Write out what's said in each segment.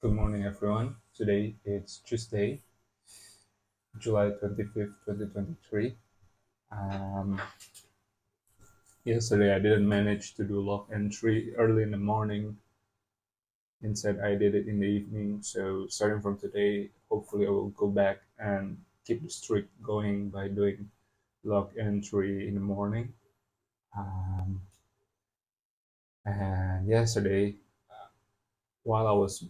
Good morning, everyone. Today it's Tuesday, July 25th, 2023. Um, Yesterday I didn't manage to do log entry early in the morning. Instead, I did it in the evening. So, starting from today, hopefully, I will go back and keep the streak going by doing log entry in the morning. Um, and yesterday, while I was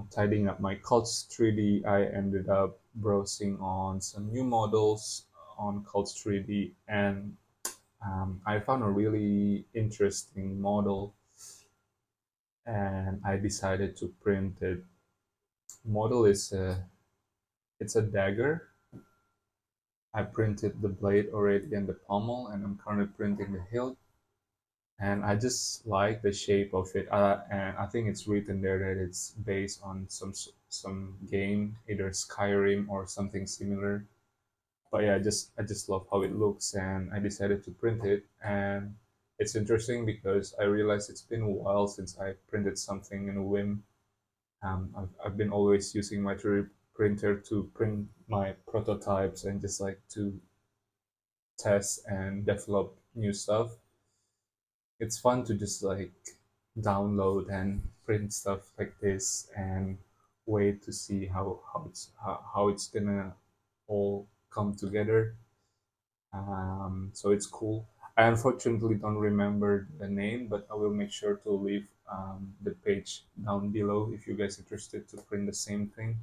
tidying up my Cults 3D, I ended up browsing on some new models on Cults 3D, and I found a really interesting model, and I decided to print it. Model is it's a dagger. I printed the blade already and the pommel, and I'm currently printing the hilt. And I just like the shape of it. And I think it's written there that it's based on some game, either Skyrim or something similar. But yeah, I just love how it looks, and I decided to print it. And it's interesting because I realized it's been a while since I printed something in a whim. I've been always using my 3D printer to print my prototypes and just like to test and develop new stuff. It's fun to just like download and print stuff like this and wait to see how it's gonna all come together. So it's cool. I unfortunately don't remember the name, but I will make sure to leave the page down below if you guys interested to print the same thing.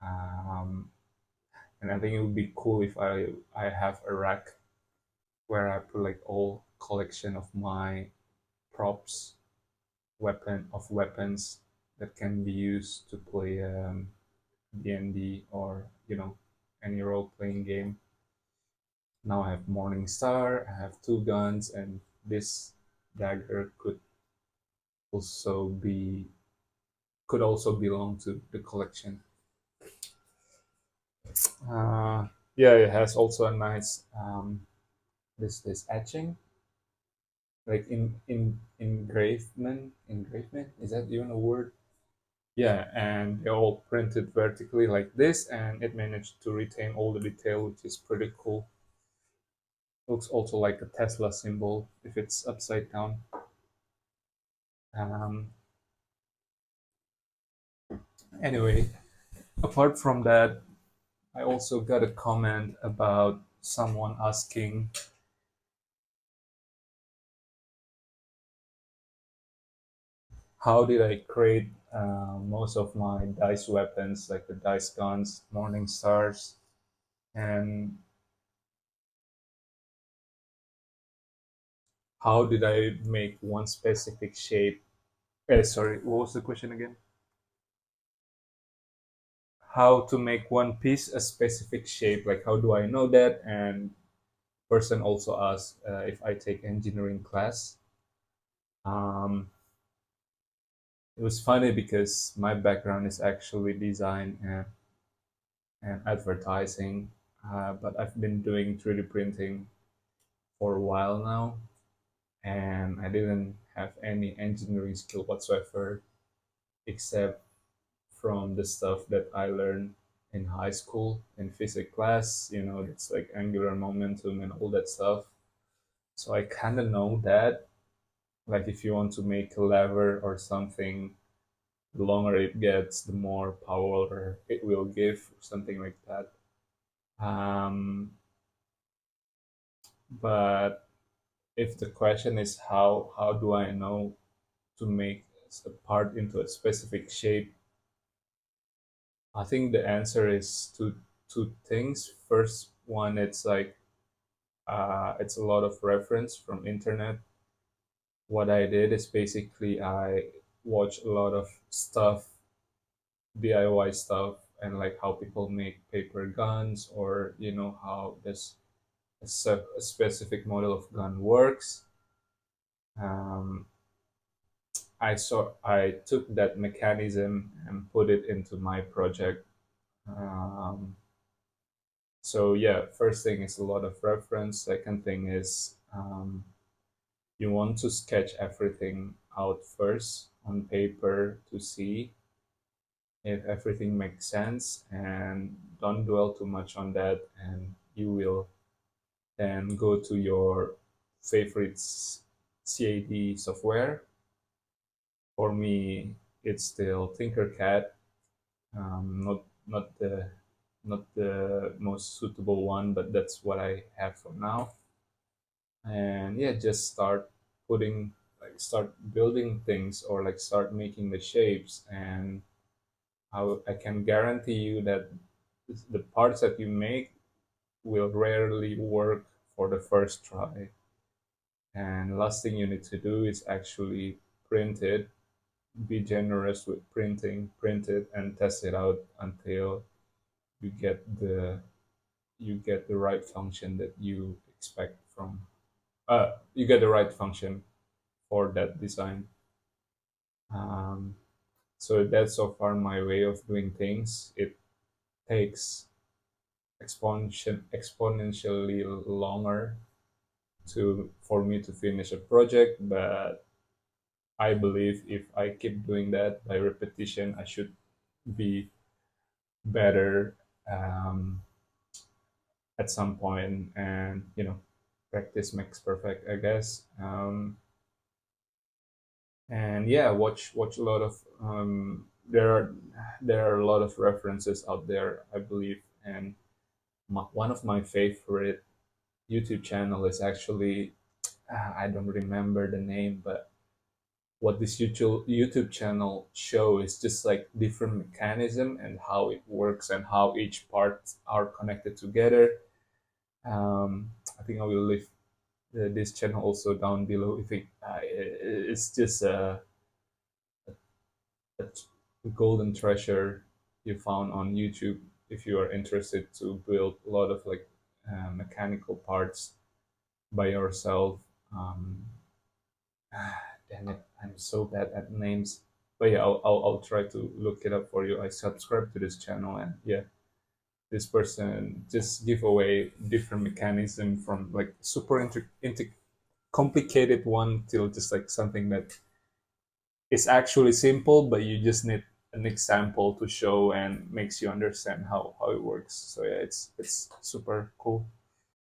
Um, and I think it would be cool if I have a rack where I put like all collection of my props, weapons that can be used to play D&D or any role playing game. Now I have Morning Star, I have two guns, and this dagger also be could also belong to the collection. Yeah, it has also a nice this etching, like in engravement. Is that even a word? Yeah, and they all printed vertically like this, and it managed to retain all the detail, which is pretty cool. Looks also like a Tesla symbol if it's upside down. Um, anyway, apart from that, I also got a comment about someone asking, how did I create most of my dice weapons, like the dice guns, Morning Stars, and how did I make one specific shape? Sorry, what was the question again? How to make one piece a specific shape? Like, how do I know that? And person also asked if I take engineering class. Um, it was funny because my background is actually design and advertising, but I've been doing 3D printing for a while now, and I didn't have any engineering skill whatsoever except from the stuff that I learned in high school in physics class. It's like angular momentum and all that stuff. So I kind of know that, like, if you want to make a lever or something, the longer it gets, the more power it will give, something like that. But if the question is how do I know to make a part into a specific shape, I think the answer is two things. First one, it's like it's a lot of reference from internet. What I did is basically I watched a lot of stuff, DIY stuff, and like how people make paper guns, or how this a specific model of gun works. Um, I took that mechanism and put it into my project. Um, so yeah, first thing is a lot of reference. Second thing is you want to sketch everything out first. on paper to see if everything makes sense, and don't dwell too much on that, and you will then go to your favorite CAD software. For me, it's still Tinkercad. Not the most suitable one, but that's what I have for now. And yeah, just start building things, or like start making the shapes, and I can guarantee you that the parts that you make will rarely work for the first try. And last thing you need to do is actually print it. Be generous with printing, print it and test it out until you get the right function that you expect from you get the right function for that design. um, so that's so far my way of doing things. It takes exponentially longer to for me to finish a project, but I believe if I keep doing that by repetition, I should be better um, at some point. And practice makes perfect, I guess. And yeah, watch a lot of there are a lot of references out there, I believe. And one of my favorite YouTube channel is actually I don't remember the name, but what this YouTube channel show is just like different mechanism and how it works and how each parts are connected together. I think I will leave this channel also down below. If it's just a golden treasure you found on YouTube if you are interested to build a lot of like mechanical parts by yourself. Um, Damn it, I'm so bad at names. But yeah, I'll try to look it up for you. I subscribe to this channel, and yeah, this person just give away different mechanism from like super complicated one till just like something that is actually simple, but you just need an example to show and makes you understand how it works. So yeah, it's super cool.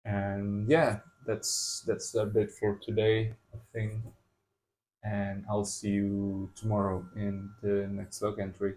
And yeah, that's a bit for today, I think. And I'll see you tomorrow in the next log entry.